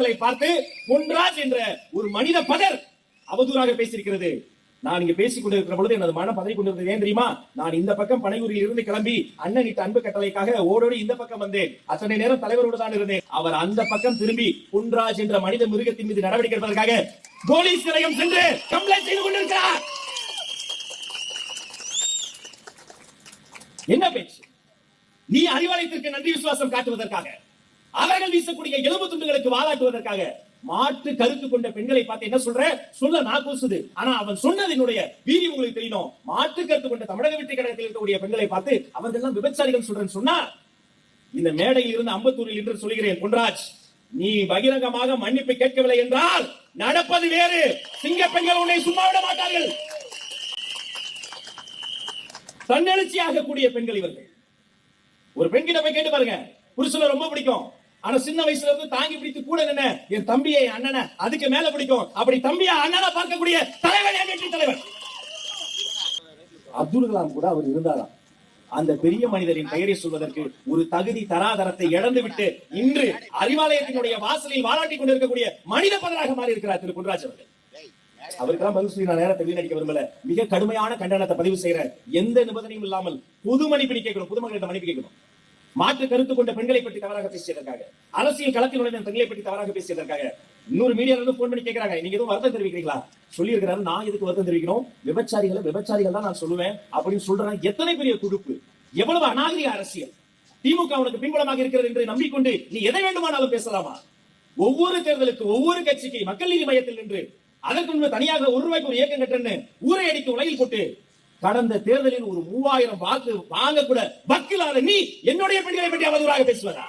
தோழர்களை பார்த்து பொன்ராஜ் என்ற ஒரு மனித பதர் அவதூறாக பேசியிருக்கிறது. நான் இங்க பேசிக் கொண்டிருக்கிற பொழுது எனது மனம் பதறி கொண்டிருந்தது. ஏன் தெரியுமா? நான் இந்த பக்கம் பனையூரில் இருந்து கிளம்பி அண்ணன் இட்ட அன்பு கட்டளைக்காக ஓடோடி இந்த பக்கம் வந்தேன். அத்தனை நேரம் தலைவரோடு தான் இருந்தேன். அவர் அந்த பக்கம் திரும்பி பொன்ராஜ் என்ற மனித மிருகத்தின் மீது நடவடிக்கை எடுப்பதற்காக போலீஸ் நிலையம் சென்று கம்ப்ளைண்ட் செய்து கொண்டிருக்கிறார். என்ன பேச்சு? நீ அறிவாலயத்திற்கு நன்றி விசுவாசம் காட்டுவதற்காக, அவர்கள் வீசக்கூடிய எலும்பு துண்டுகளுக்கு வாலாட்டுவதற்காக மாற்று கருத்து கொண்ட பெண்களை பார்த்து என்ன சொல்ல நான் கூசுது. ஆனா அவன் சொன்னதினுடைய வீதி உங்களுக்கு தெரியணும். மாற்று கருத்து கொண்ட தமிழக வெற்றி கழகத்தில் இருக்கக்கூடிய பெண்களை பார்த்து அவர்கள் எல்லாம் விபச்சாரிகள் சொல்றேன்னு சொன்னா, இந்த மேடையில் இருந்து அம்பத்தூரில் என்று சொல்கிறேன், பொன்ராஜ், நீ பகிரங்கமாக மன்னிப்பு கேட்கவில்லை என்றால் நடப்பது வேறு. சிங்க பெண்கள் உன்னை சும்மா விட மாட்டார்கள். தன்னெழுச்சியாக கூடிய பெண்கள் இவர்கள். ஒரு பெண்கிட்ட போய் கேட்டு பாருங்க, புருஷனை ரொம்ப பிடிக்கும், ஆனா சின்ன வயசுல இருந்து தாங்கி பிடித்து கூட நின்ன என் தம்பியை அண்ணனை அதுக்கு மேல பிடிக்கும். அப்படி தம்பியா அண்ணனை பார்க்கக்கூடிய தலைவர் வெற்றி தலைவர் அப்துல் கலாம் கூட அவர் இருந்தாராம். அந்த பெரிய மனிதரின் பெயரை சொல்வதற்கு ஒரு தகுதி தராதரத்தை இழந்துவிட்டு இன்று அறிவாலயத்தினுடைய வாசலில் வாலாட்டி கொண்டிருக்கக்கூடிய மனித பதராக மாறி இருக்கிறார் திரு பொன்ராஜ் அவர்கள். அவருக்கெல்லாம் பதிவு செய்ய நான் நேரத்தை வீணடிக்க விரும்பல. மிக கடுமையான கண்டனத்தை பதிவு செய்யற, எந்த நிபந்தனையும் இல்லாமல் பொது மன்னிப்பு கேட்கணும், பொதுமக்களிடம் மன்னிப்பு கேட்கணும். மாற்று கருத்து கொண்ட பெண்களை பற்றி தவறாக பேசியதற்காக, அரசியல் களத்தில் உள்ள பெண்களை பற்றி தவறாக பேசியதற்காக இன்னொரு மீடியால இருந்து போன் பண்ணி கேட்கறாங்க, நீங்க எதுவும் வருத்தம் தெரிவிக்கிறீங்களா? சொல்லி இருக்கிறாரு, நான் எதுக்கு வருத்தம் தெரிவிக்கணும்? விபச்சாரிகள் தான் நான் சொல்லுவேன் அப்படின்னு சொல்றேன். எத்தனை பெரிய குடுப்பு, எவ்வளவு அநாகரிக அரசியல்! திமுக உனக்கு பின்புலமாக இருக்கிறது என்று நம்பிக்கொண்டு நீ எதை வேண்டுமானாலும் பேசலாமா? ஒவ்வொரு தேர்தலுக்கு ஒவ்வொரு கட்சிக்கு மக்கள் நீதி மையத்தில் நின்று அதற்கு முன்பு தனியாக ₹1 ஒரு இயக்கம் கட்டுன்னு ஊரை அடித்து உலகில் போட்டு கடந்த தேர்தலில் ஒரு 3000 வாக்கு வாங்க கூட வக்கில்லாத நீ என்னுடைய பெண்களை பற்றி அவதூறாக பேசுவதா?